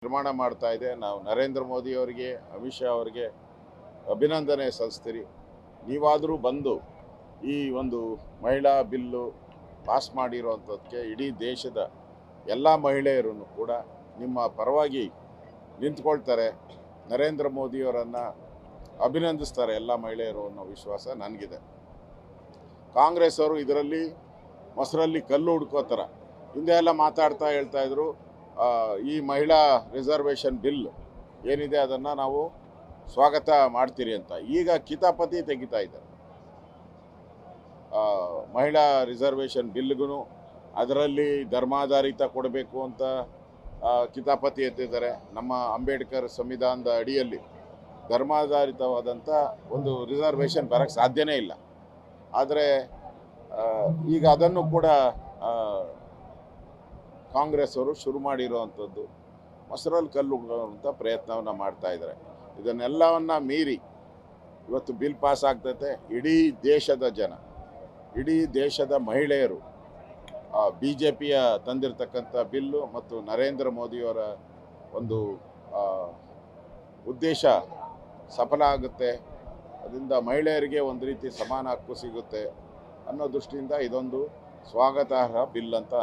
ನಿರ್ಮಾಣ ಮಾಡ್ತಾ ಇದೆ. ನಾವು ನರೇಂದ್ರ ಮೋದಿ ಅವರಿಗೆ, ಅಮಿತ್ ಶಾ ಅವರಿಗೆ ಅಭಿನಂದನೆ ಸಲ್ಲಿಸ್ತೀರಿ. ನೀವಾದರೂ ಬಂದು ಈ ಒಂದು ಮಹಿಳಾ ಬಿಲ್ಲು ಪಾಸ್ ಮಾಡಿರುವಂಥದ್ದಕ್ಕೆ ಇಡೀ ದೇಶದ ಎಲ್ಲ ಮಹಿಳೆಯರು ಕೂಡ ನಿಮ್ಮ ಪರವಾಗಿ ನಿಂತ್ಕೊಳ್ತಾರೆ. ನರೇಂದ್ರ ಮೋದಿಯವರನ್ನು ಅಭಿನಂದಿಸ್ತಾರೆ ಎಲ್ಲ ಮಹಿಳೆಯರು ಅನ್ನೋ ವಿಶ್ವಾಸ ನನಗಿದೆ. ಕಾಂಗ್ರೆಸ್ ಅವರು ಇದರಲ್ಲಿ ಮೊಸರಲ್ಲಿ ಕಲ್ಲು ಹುಡ್ಕೋತಾರ. ಹಿಂದೆ ಎಲ್ಲ ಮಾತಾಡ್ತಾ ಹೇಳ್ತಾ ಇದ್ರು, ಈ ಮಹಿಳಾ ರಿಸರ್ವೇಷನ್ ಬಿಲ್ ಏನಿದೆ ಅದನ್ನು ನಾವು ಸ್ವಾಗತ ಮಾಡ್ತೀರಿ ಅಂತ. ಈಗ ಕಿತಾಪತಿ ತೆಗಿತಾ ಇದ್ದಾರೆ. ಮಹಿಳಾ ರಿಸರ್ವೇಷನ್ ಬಿಲ್ಗೂ ಅದರಲ್ಲಿ ಧರ್ಮಾಧಾರಿತ ಕೊಡಬೇಕು ಅಂತ ಕಿತಾಪತಿ ಎತ್ತಿದ್ದಾರೆ. ನಮ್ಮ ಅಂಬೇಡ್ಕರ್ ಸಂವಿಧಾನದ ಅಡಿಯಲ್ಲಿ ಧರ್ಮಾಧಾರಿತವಾದಂಥ ಒಂದು ರಿಸರ್ವೇಷನ್ ಬರೋಕ್ಕೆ ಸಾಧ್ಯನೇ ಇಲ್ಲ. ಆದರೆ ಈಗ ಅದನ್ನು ಕೂಡ ಕಾಂಗ್ರೆಸ್ ಅವರು ಶುರು ಮಾಡಿರುವಂಥದ್ದು ಮೊಸರಲ್ಲಿ ಕಲ್ಲು ಹುಡುಕುವಂಥ ಪ್ರಯತ್ನವನ್ನು ಮಾಡ್ತಾ ಇದ್ದಾರೆ. ಇದನ್ನೆಲ್ಲವನ್ನು ಮೀರಿ ಇವತ್ತು ಬಿಲ್ ಪಾಸ್ ಆಗ್ತೈತೆ. ಇಡೀ ದೇಶದ ಜನ, ಇಡೀ ದೇಶದ ಮಹಿಳೆಯರು BJPಯ ತಂದಿರತಕ್ಕಂಥ ಬಿಲ್ಲು ಮತ್ತು ನರೇಂದ್ರ ಮೋದಿಯವರ ಒಂದು ಉದ್ದೇಶ ಸಫಲ ಆಗುತ್ತೆ. ಅದರಿಂದ ಮಹಿಳೆಯರಿಗೆ ಒಂದು ರೀತಿ ಸಮಾನ ಹಕ್ಕು ಸಿಗುತ್ತೆ ಅನ್ನೋ ದೃಷ್ಟಿಯಿಂದ ಇದೊಂದು ಸ್ವಾಗತಾರ್ಹ ಬಿಲ್ ಅಂತ